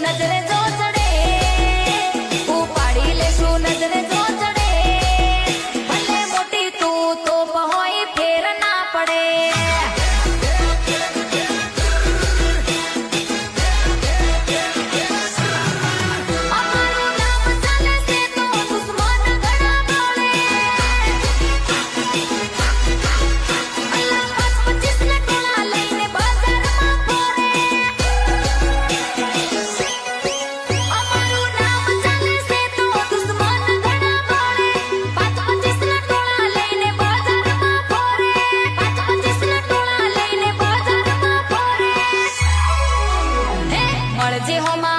નજરે જો ચડે, ઉપાડી લેશું નજરે જો ચડે, ભલે મોટી તું તો હોય ફેર ના પડે. મળજે હો